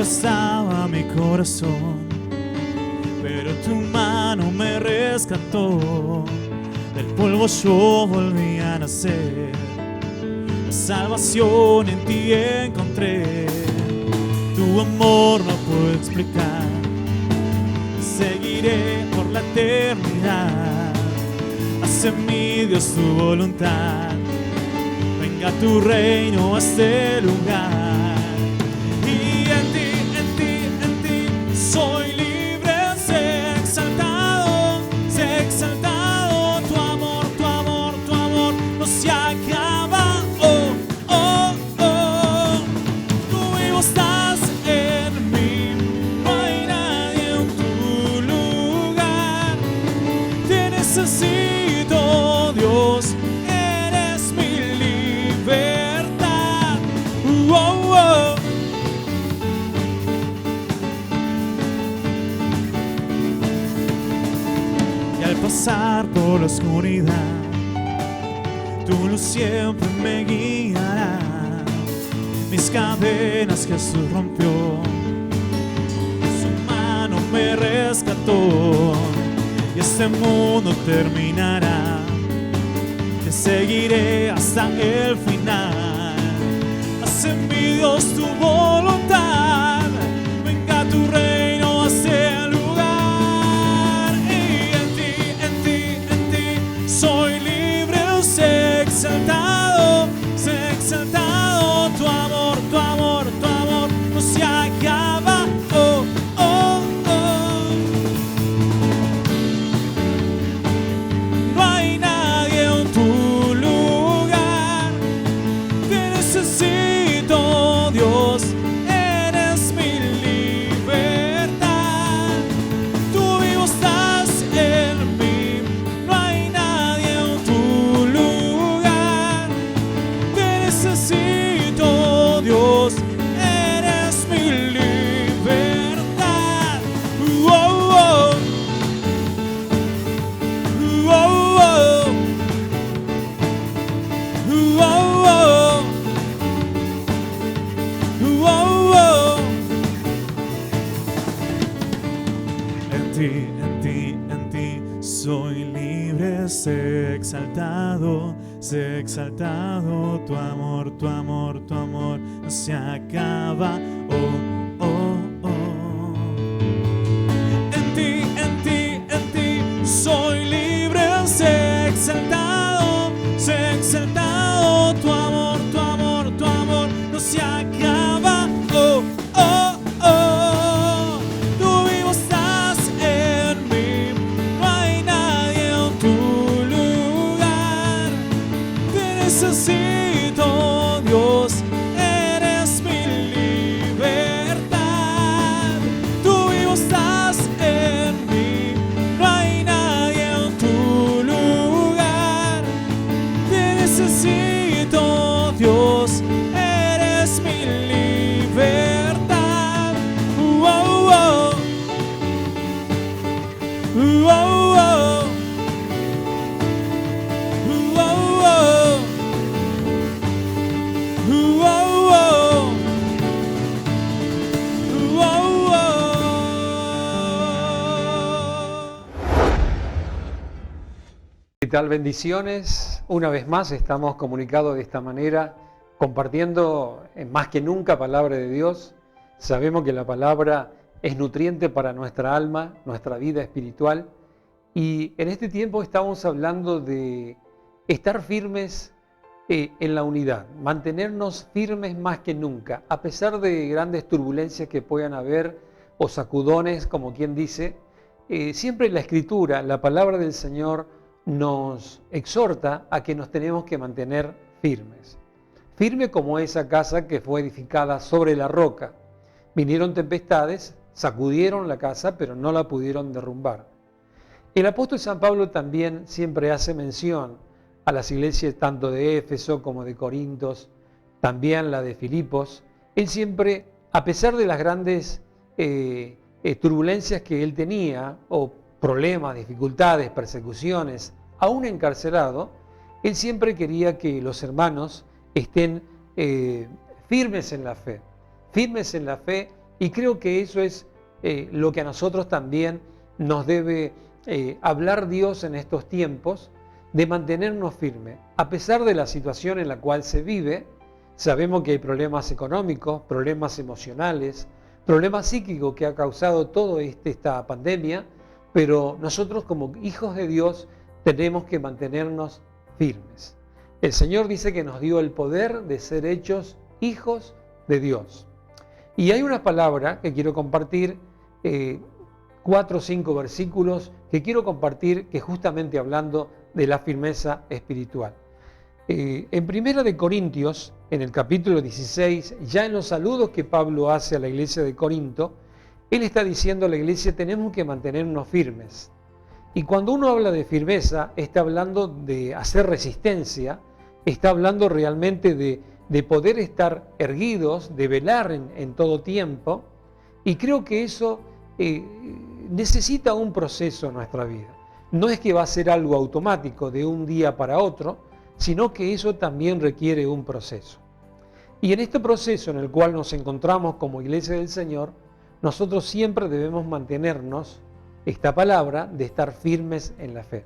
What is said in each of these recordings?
estaba mi corazón, pero tu mano me rescató. Del polvo yo volví a nacer, la salvación en ti encontré. Tu amor no puedo explicar, seguiré por la eternidad. Haz en mi Dios tu voluntad, venga tu reino a este lugar. Y en ti soy libre, sé exaltado, tu amor no se acaba. Oh, oh, oh, tú vivo estás en mí, no hay nadie en tu lugar. Te necesito, Dios, eres mi libertad. Oh, oh. Y al pasar por la oscuridad, tu luz siempre me guiará. Mis cadenas Jesús rompió, su mano me rescató. Y este mundo terminará, te seguiré hasta el final. Haz en mi Dios tu voluntad, venga tu reino a este lugar. Y en ti soy libre, sé exaltado, tu amor no se acaba. Oh, oh, oh. No hay nadie en tu lugar, te necesito, Dios, eres mi libertad. Tú vivo estás en mí, no hay nadie en tu lugar. Te necesito, Dios, eres mi libertad. Oh, oh. Oh, oh. Oh, oh. Oh, oh. En ti soy libre, sé exaltado, tu amor no se acaba. Oh, oh, oh. En ti soy libre, sé exaltado, tu amor no se acaba. Oh, oh, oh. Tú vivo estás en mí, no hay nadie en tu lugar. Te necesito, Dios, eres mi libertad. Tú vivo estás en mí, no hay nadie en tu lugar. Te necesito, Dios, eres mi libertad. Oh, oh. Oh, oh. Oh, oh. ¿Qué tal? Bendiciones. Una vez más estamos comunicados de esta manera, compartiendo más que nunca palabra de Dios. Sabemos que la palabra es nutriente para nuestra alma, nuestra vida espiritual. Y en este tiempo estamos hablando de estar firmes en la unidad, mantenernos firmes más que nunca, a pesar de grandes turbulencias que puedan haber o sacudones, como quien dice. Siempre la Escritura, la palabra del Señor, nos exhorta a que nos tenemos que mantener firmes. Firme como esa casa que fue edificada sobre la roca. Vinieron tempestades, sacudieron la casa, pero no la pudieron derrumbar. El apóstol San Pablo también siempre hace mención a las iglesias tanto de Éfeso como de Corintios, también la de Filipos. Él siempre, a pesar de las grandes turbulencias que él tenía, o problemas, dificultades, persecuciones, aún encarcelado, él siempre quería que los hermanos estén firmes en la fe Y creo que eso es lo que a nosotros también nos debe hablar Dios en estos tiempos, de mantenernos firmes. A pesar de la situación en la cual se vive, sabemos que hay problemas económicos, problemas emocionales, problemas psíquicos que ha causado toda esta pandemia, pero nosotros como hijos de Dios tenemos que mantenernos firmes. El Señor dice que nos dio el poder de ser hechos hijos de Dios. Y hay una palabra que quiero compartir, 4 o 5 versículos que quiero compartir, que justamente hablando de la firmeza espiritual. En 1 de Corintios, en el capítulo 16, ya en los saludos que Pablo hace a la iglesia de Corinto, él está diciendo a la iglesia, tenemos que mantenernos firmes. Y cuando uno habla de firmeza, está hablando de hacer resistencia, está hablando realmente de poder estar erguidos, de velar en todo tiempo. Y creo que eso necesita un proceso en nuestra vida. No es que va a ser algo automático de un día para otro, sino que eso también requiere un proceso. Y en este proceso en el cual nos encontramos como iglesia del Señor, nosotros siempre debemos mantenernos, esta palabra, de estar firmes en la fe.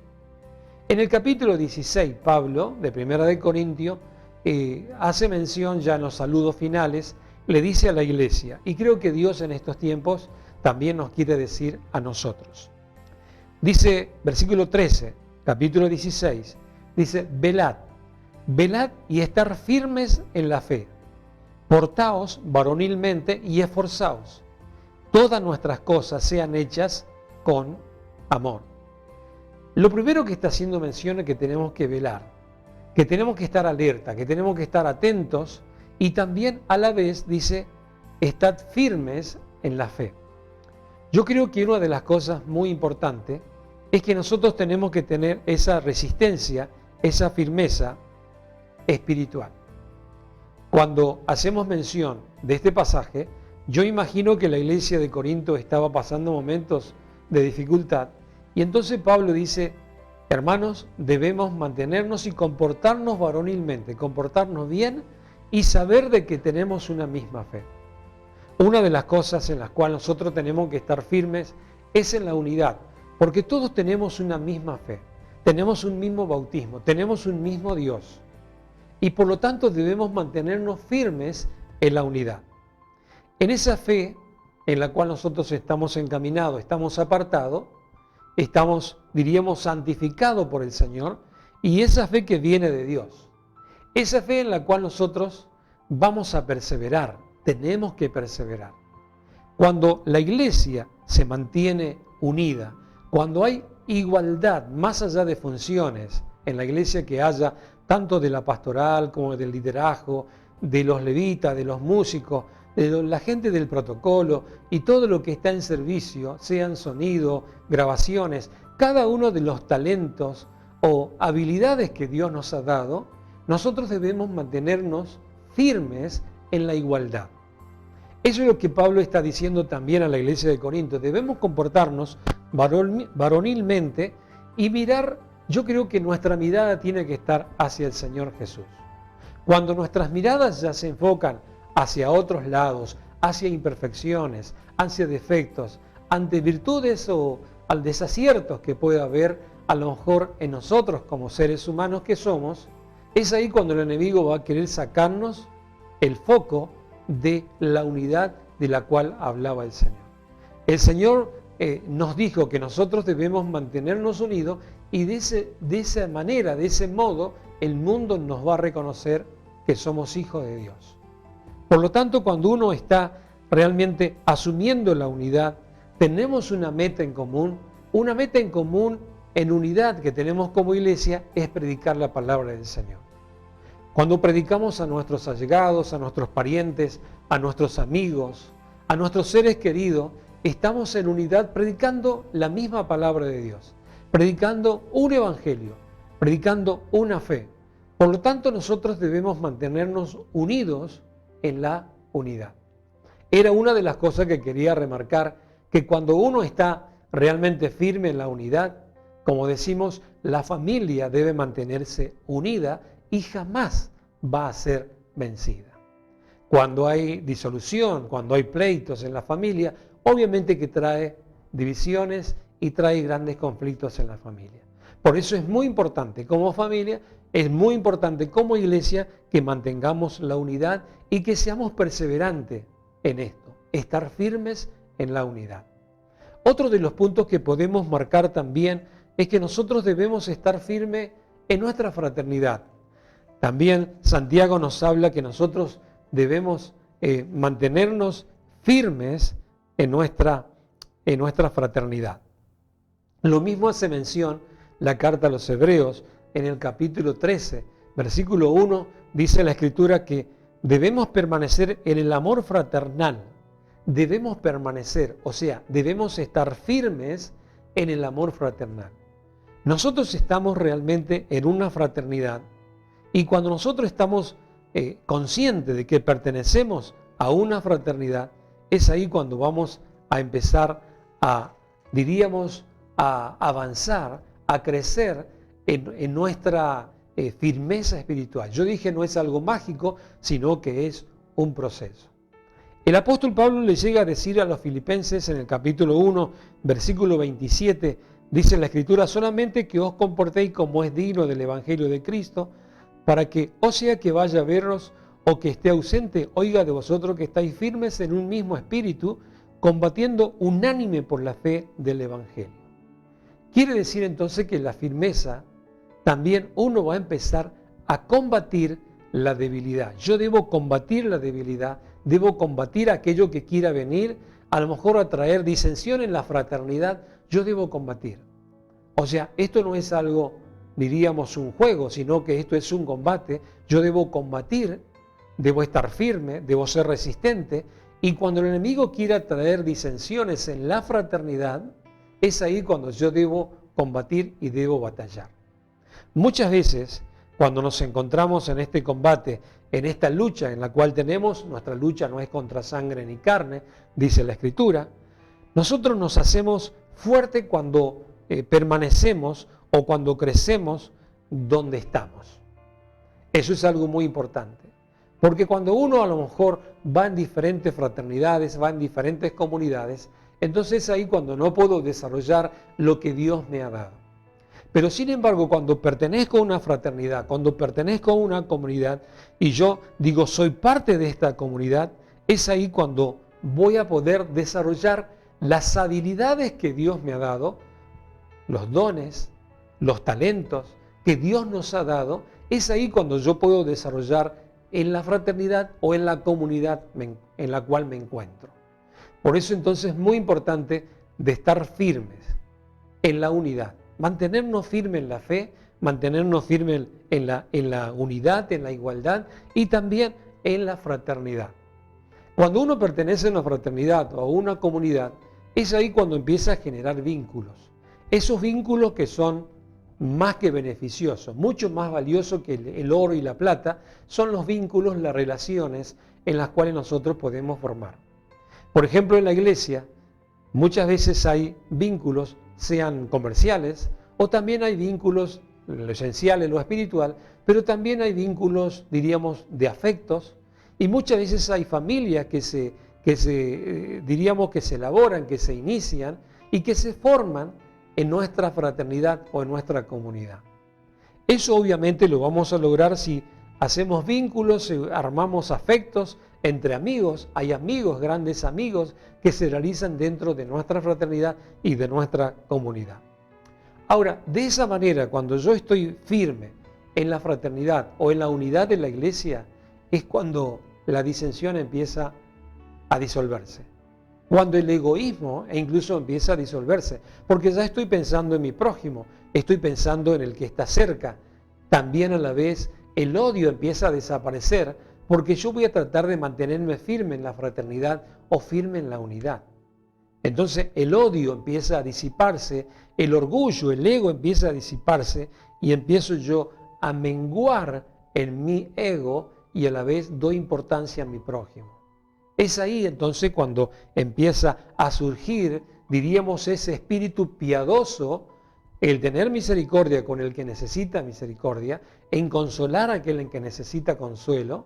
En el capítulo 16, Pablo, de 1 de Corintios, hace mención ya en los saludos finales, le dice a la iglesia, y creo que Dios en estos tiempos también nos quiere decir a nosotros. Dice, versículo 13, capítulo 16, dice, velad y estar firmes en la fe, portaos varonilmente y esforzaos, todas nuestras cosas sean hechas con amor. Lo primero que está haciendo mención es que tenemos que velar, que tenemos que estar alerta, que tenemos que estar atentos, y también a la vez dice, estad firmes en la fe. Yo creo que una de las cosas muy importantes es que nosotros tenemos que tener esa resistencia, esa firmeza espiritual. Cuando hacemos mención de este pasaje, yo imagino que la iglesia de Corinto estaba pasando momentos de dificultad, y entonces Pablo dice, hermanos, debemos mantenernos y comportarnos varonilmente, comportarnos bien y saber de que tenemos una misma fe. Una de las cosas en las cuales nosotros tenemos que estar firmes es en la unidad, porque todos tenemos una misma fe, tenemos un mismo bautismo, tenemos un mismo Dios, y por lo tanto debemos mantenernos firmes en la unidad. En esa fe en la cual nosotros estamos encaminados, estamos apartados, estamos, diríamos, santificados por el Señor, y esa fe que viene de Dios, esa fe en la cual nosotros vamos a perseverar, tenemos que perseverar. Cuando la iglesia se mantiene unida, cuando hay igualdad más allá de funciones en la iglesia, que haya tanto de la pastoral como del liderazgo, de los levitas, de los músicos, de la gente del protocolo y todo lo que está en servicio, sean sonido, grabaciones, cada uno de los talentos o habilidades que Dios nos ha dado, nosotros debemos mantenernos firmes en la igualdad. Eso es lo que Pablo está diciendo también a la iglesia de Corinto. Debemos comportarnos varonilmente y mirar, yo creo que nuestra mirada tiene que estar hacia el Señor Jesús. Cuando nuestras miradas ya se enfocan hacia otros lados, hacia imperfecciones, hacia defectos, ante virtudes o al desaciertos que pueda haber a lo mejor en nosotros como seres humanos que somos, es ahí cuando el enemigo va a querer sacarnos el foco de la unidad de la cual hablaba el Señor. El Señor nos dijo que nosotros debemos mantenernos unidos, y de esa manera, de ese modo, el mundo nos va a reconocer que somos hijos de Dios. Por lo tanto, cuando uno está realmente asumiendo la unidad, tenemos una meta en común en unidad que tenemos como iglesia, es predicar la palabra del Señor. Cuando predicamos a nuestros allegados, a nuestros parientes, a nuestros amigos, a nuestros seres queridos, estamos en unidad predicando la misma palabra de Dios, predicando un evangelio, predicando una fe. Por lo tanto, nosotros debemos mantenernos unidos en la unidad. Era una de las cosas que quería remarcar, que cuando uno está realmente firme en la unidad, como decimos, la familia debe mantenerse unida y jamás va a ser vencida. cuando hay disolución, cuando hay pleitos en la familia, obviamente que trae divisiones y trae grandes conflictos en la familia. Por eso es muy importante como familia, es muy importante como iglesia que mantengamos la unidad y que seamos perseverantes en esto, estar firmes en la unidad. Otro de los puntos que podemos marcar también es que nosotros debemos estar firmes en nuestra fraternidad. También Santiago nos habla que nosotros debemos mantenernos firmes en nuestra fraternidad. Lo mismo hace mención la carta a los Hebreos en el capítulo 13, versículo 1, dice la Escritura que debemos permanecer en el amor fraternal. Debemos permanecer, o sea, debemos estar firmes en el amor fraternal. Nosotros estamos realmente en una fraternidad y cuando nosotros estamos conscientes de que pertenecemos a una fraternidad, es ahí cuando vamos a empezar a avanzar, a crecer en nuestra firmeza espiritual. Yo dije, no es algo mágico, sino que es un proceso. El apóstol Pablo le llega a decir a los filipenses en el capítulo 1, versículo 27, dice la Escritura, solamente que os comportéis como es digno del Evangelio de Cristo, para que, o sea que vaya a veros o que esté ausente, oiga de vosotros que estáis firmes en un mismo espíritu, combatiendo unánime por la fe del Evangelio. Quiere decir entonces que la firmeza, también uno va a empezar a combatir la debilidad. Yo debo combatir la debilidad, debo combatir aquello que quiera venir, a lo mejor a traer disensión en la fraternidad, yo debo combatir. O sea, esto no es algo, diríamos, un juego, sino que esto es un combate. Yo debo combatir, debo estar firme, debo ser resistente, y cuando el enemigo quiera traer disensiones en la fraternidad, es ahí cuando yo debo combatir y debo batallar. Muchas veces, cuando nos encontramos en este combate, en esta lucha en la cual tenemos, nuestra lucha no es contra sangre ni carne, dice la Escritura, nosotros nos hacemos fuertes cuando permanecemos o cuando crecemos donde estamos. Eso es algo muy importante. Porque cuando uno a lo mejor va en diferentes fraternidades, va en diferentes comunidades, entonces es ahí cuando no puedo desarrollar lo que Dios me ha dado. Pero sin embargo, cuando pertenezco a una fraternidad, cuando pertenezco a una comunidad y yo digo soy parte de esta comunidad, es ahí cuando voy a poder desarrollar las habilidades que Dios me ha dado, los dones, los talentos que Dios nos ha dado, es ahí cuando yo puedo desarrollar en la fraternidad o en la comunidad en la cual me encuentro. Por eso entonces es muy importante de estar firmes en la unidad, mantenernos firmes en la fe, mantenernos firmes en la unidad, en la igualdad y también en la fraternidad. Cuando uno pertenece a una fraternidad o a una comunidad, es ahí cuando empieza a generar vínculos. Esos vínculos que son más que beneficiosos, mucho más valiosos que el oro y la plata, son los vínculos, las relaciones en las cuales nosotros podemos formar. Por ejemplo, en la iglesia, muchas veces hay vínculos, sean comerciales, o también hay vínculos, lo esencial en lo espiritual, pero también hay vínculos, diríamos, de afectos, y muchas veces hay familias que se elaboran, que se inician y que se forman en nuestra fraternidad o en nuestra comunidad. Eso obviamente lo vamos a lograr si hacemos vínculos, si armamos afectos entre amigos. Hay amigos, grandes amigos, que se realizan dentro de nuestra fraternidad y de nuestra comunidad. Ahora, de esa manera, cuando yo estoy firme en la fraternidad o en la unidad de la iglesia, es cuando la disensión empieza a disolverse. Cuando el egoísmo incluso empieza a disolverse, porque ya estoy pensando en mi prójimo, estoy pensando en el que está cerca. También a la vez el odio empieza a desaparecer, porque yo voy a tratar de mantenerme firme en la fraternidad o firme en la unidad. Entonces el odio empieza a disiparse, el orgullo, el ego empieza a disiparse y empiezo yo a menguar en mi ego y a la vez doy importancia a mi prójimo. Es ahí entonces cuando empieza a surgir, diríamos, ese espíritu piadoso, el tener misericordia con el que necesita misericordia, en consolar a aquel en que necesita consuelo.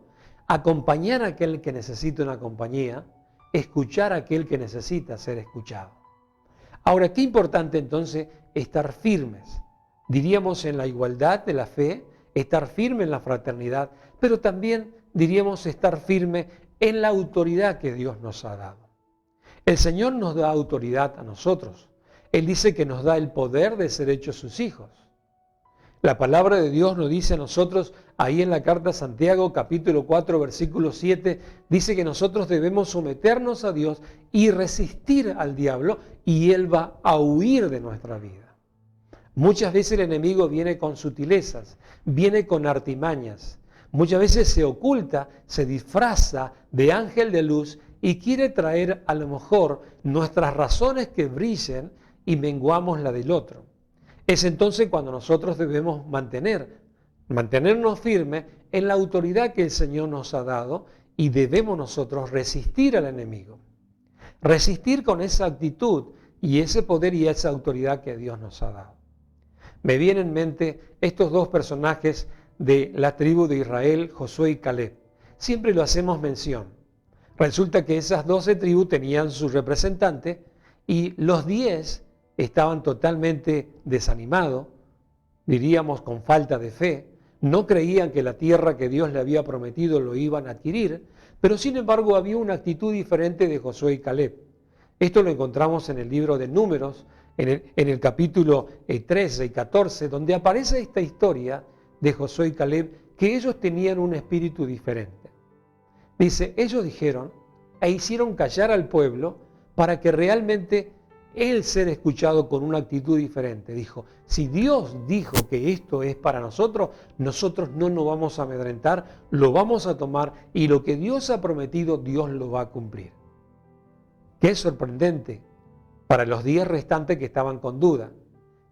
acompañar a aquel que necesita una compañía, escuchar a aquel que necesita ser escuchado. Ahora, qué importante entonces estar firmes, diríamos en la igualdad de la fe, estar firme en la fraternidad, pero también diríamos estar firme en la autoridad que Dios nos ha dado. El Señor nos da autoridad a nosotros. Él dice que nos da el poder de ser hechos sus hijos. La palabra de Dios nos dice a nosotros, ahí en la carta a Santiago, capítulo 4, versículo 7, dice que nosotros debemos someternos a Dios y resistir al diablo, y Él va a huir de nuestra vida. Muchas veces el enemigo viene con sutilezas, viene con artimañas. Muchas veces se oculta, se disfraza de ángel de luz y quiere traer a lo mejor nuestras razones que brillen y menguamos la del otro. Es entonces cuando nosotros debemos mantenernos firmes en la autoridad que el Señor nos ha dado, y debemos nosotros resistir al enemigo. Resistir con esa actitud y ese poder y esa autoridad que Dios nos ha dado. Me vienen en mente estos dos personajes de la tribu de Israel, Josué y Caleb. Siempre lo hacemos mención. Resulta que esas 12 tribus tenían su representante y los 10 estaban totalmente desanimados, diríamos con falta de fe, no creían que la tierra que Dios le había prometido lo iban a adquirir, pero sin embargo había una actitud diferente de Josué y Caleb. Esto lo encontramos en el libro de Números, en el capítulo 13 y 14, donde aparece esta historia de Josué y Caleb, que ellos tenían un espíritu diferente. Dice, ellos dijeron e hicieron callar al pueblo para que realmente él ser escuchado con una actitud diferente. Dijo, si Dios dijo que esto es para nosotros, nosotros no nos vamos a amedrentar, lo vamos a tomar y lo que Dios ha prometido, Dios lo va a cumplir. Qué sorprendente para los 10 restantes que estaban con duda.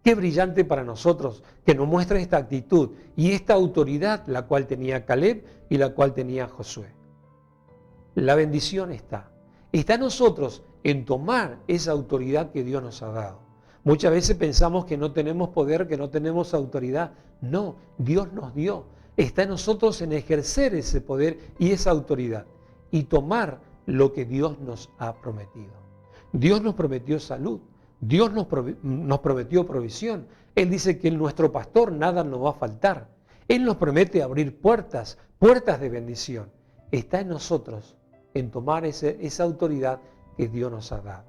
Qué brillante para nosotros que nos muestra esta actitud y esta autoridad la cual tenía Caleb y la cual tenía Josué. La bendición está en nosotros en tomar esa autoridad que Dios nos ha dado. Muchas veces pensamos que no tenemos poder, que no tenemos autoridad. No, Dios nos dio. Está en nosotros en ejercer ese poder y esa autoridad y tomar lo que Dios nos ha prometido. Dios nos prometió salud. Dios nos prometió provisión. Él dice que nuestro pastor nada nos va a faltar. Él nos promete abrir puertas de bendición. Está en nosotros en tomar esa autoridad que Dios nos ha dado.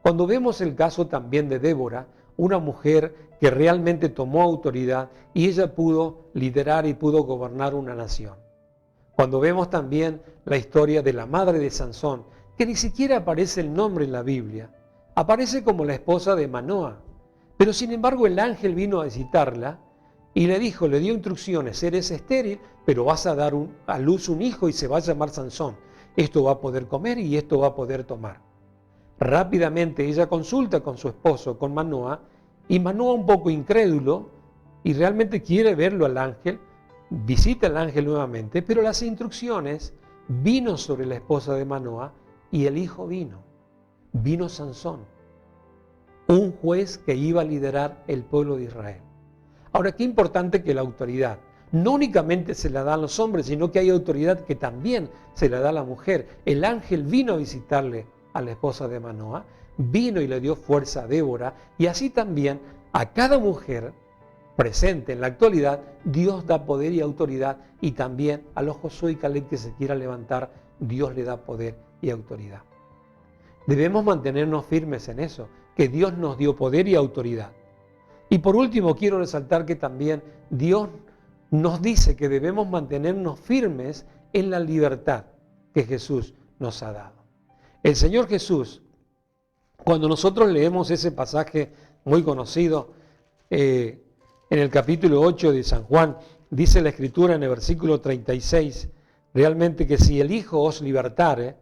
Cuando vemos el caso también de Débora, una mujer que realmente tomó autoridad y ella pudo liderar y pudo gobernar una nación. Cuando vemos también la historia de la madre de Sansón, que ni siquiera aparece el nombre en la Biblia, aparece como la esposa de Manoa, pero sin embargo el ángel vino a visitarla y le dio instrucciones, eres estéril, pero vas a dar a luz un hijo y se va a llamar Sansón. Esto va a poder comer y esto va a poder tomar. Rápidamente ella consulta con su esposo, con Manoa, y Manoa un poco incrédulo y realmente quiere verlo al ángel, visita al ángel nuevamente, pero las instrucciones vino sobre la esposa de Manoa y el hijo vino Sansón, un juez que iba a liderar el pueblo de Israel. Ahora, qué importante que la autoridad no únicamente se la da a los hombres, sino que hay autoridad que también se la da a la mujer. El ángel vino a visitarle a la esposa de Manoa, vino y le dio fuerza a Débora, y así también a cada mujer presente en la actualidad, Dios da poder y autoridad, y también a los Josué y Caleb que se quiera levantar, Dios le da poder y autoridad. Debemos mantenernos firmes en eso, que Dios nos dio poder y autoridad. Y por último, quiero resaltar que también Dios nos dice que debemos mantenernos firmes en la libertad que Jesús nos ha dado. El Señor Jesús, cuando nosotros leemos ese pasaje muy conocido, en el capítulo 8 de San Juan, dice la Escritura en el versículo 36, realmente que si el Hijo os libertare,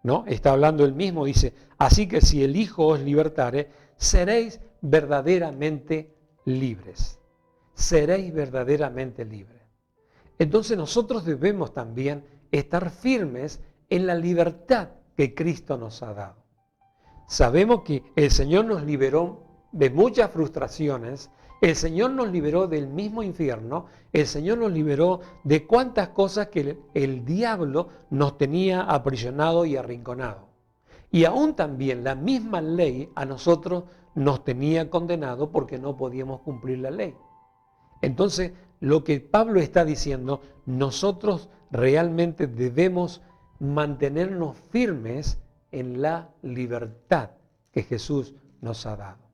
¿no? Está hablando él mismo, dice, así que si el Hijo os libertare, seréis verdaderamente libres. Seréis verdaderamente libres. Entonces nosotros debemos también estar firmes en la libertad que Cristo nos ha dado. Sabemos que el Señor nos liberó de muchas frustraciones, El Señor nos liberó del mismo infierno, el Señor nos liberó de cuantas cosas que el diablo nos tenía aprisionado y arrinconado. Y aún también la misma ley a nosotros nos tenía condenado porque no podíamos cumplir la ley. Entonces, lo que Pablo está diciendo, nosotros realmente debemos mantenernos firmes en la libertad que Jesús nos ha dado.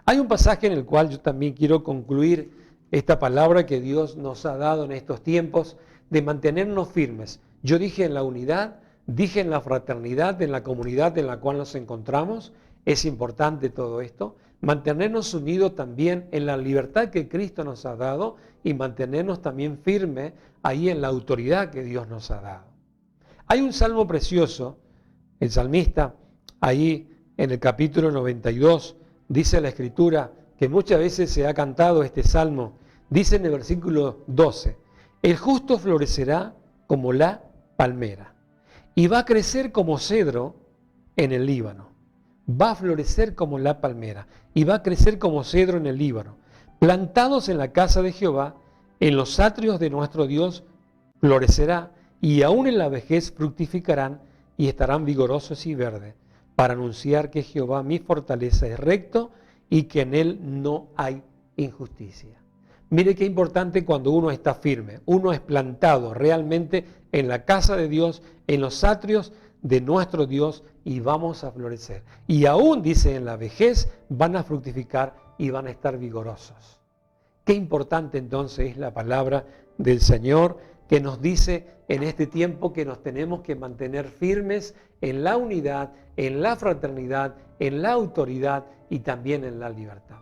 Hay un pasaje en el cual yo también quiero concluir esta palabra que Dios nos ha dado en estos tiempos de mantenernos firmes. Yo dije en la unidad, dije en la fraternidad, en la comunidad en la cual nos encontramos. Es importante todo esto. Mantenernos unidos también en la libertad que Cristo nos ha dado y mantenernos también firmes ahí en la autoridad que Dios nos ha dado. Hay un salmo precioso, el salmista, ahí en el capítulo 92, dice la Escritura, que muchas veces se ha cantado este salmo, dice en el versículo 12, el justo florecerá como la palmera y va a crecer como cedro en el Líbano. Va a florecer como la palmera y va a crecer como cedro en el Líbano. Plantados en la casa de Jehová, en los atrios de nuestro Dios, florecerá y aún en la vejez fructificarán y estarán vigorosos y verdes, para anunciar que Jehová mi fortaleza es recto y que en él no hay injusticia. Mire qué importante cuando uno está firme, uno es plantado realmente en la casa de Dios, en los atrios de nuestro Dios y vamos a florecer. Y aún, dice, en la vejez van a fructificar y van a estar vigorosos. Qué importante entonces es la palabra del Señor que nos dice en este tiempo que nos tenemos que mantener firmes en la unidad, en la fraternidad, en la autoridad y también en la libertad.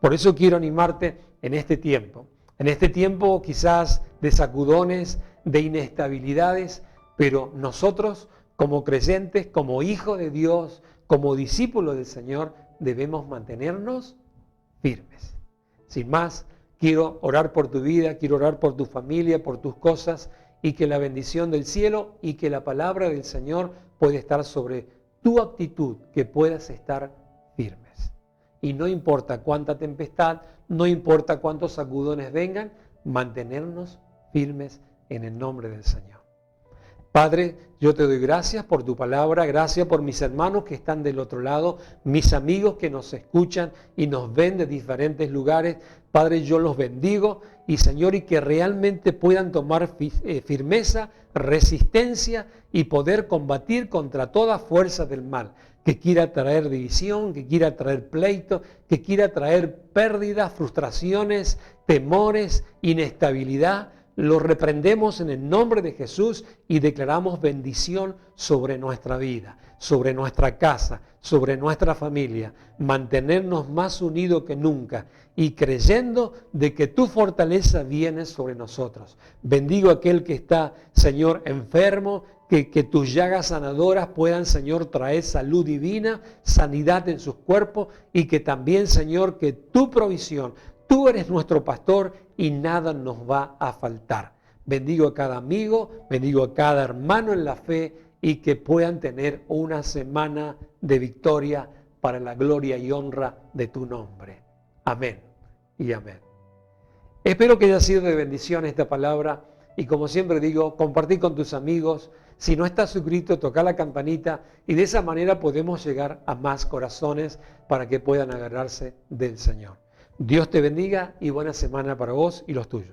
Por eso quiero animarte en este tiempo quizás de sacudones, de inestabilidades, pero nosotros como creyentes, como hijos de Dios, como discípulos del Señor, debemos mantenernos firmes. Sin más, quiero orar por tu vida, quiero orar por tu familia, por tus cosas, y que la bendición del cielo y que la palabra del Señor pueda estar sobre tu actitud, que puedas estar firmes. Y no importa cuánta tempestad, no importa cuántos sacudones vengan, mantenernos firmes en el nombre del Señor. Padre, yo te doy gracias por tu palabra, gracias por mis hermanos que están del otro lado, mis amigos que nos escuchan y nos ven de diferentes lugares. Padre, yo los bendigo y Señor, y que realmente puedan tomar firmeza, resistencia y poder combatir contra toda fuerza del mal que quiera traer división, que quiera traer pleito, que quiera traer pérdidas, frustraciones, temores, inestabilidad. Lo reprendemos en el nombre de Jesús y declaramos bendición sobre nuestra vida, sobre nuestra casa, sobre nuestra familia. Mantenernos más unidos que nunca y creyendo de que tu fortaleza viene sobre nosotros. Bendigo a aquel que está, Señor, enfermo, que tus llagas sanadoras puedan, Señor, traer salud divina, sanidad en sus cuerpos y que también, Señor, que tu provisión, tú eres nuestro pastor y nada nos va a faltar. Bendigo a cada amigo, bendigo a cada hermano en la fe y que puedan tener una semana de victoria para la gloria y honra de tu nombre. Amén y amén. Espero que haya sido de bendición esta palabra y como siempre digo, compartir con tus amigos. Si no estás suscrito, toca la campanita y de esa manera podemos llegar a más corazones para que puedan agarrarse del Señor. Dios te bendiga y buena semana para vos y los tuyos.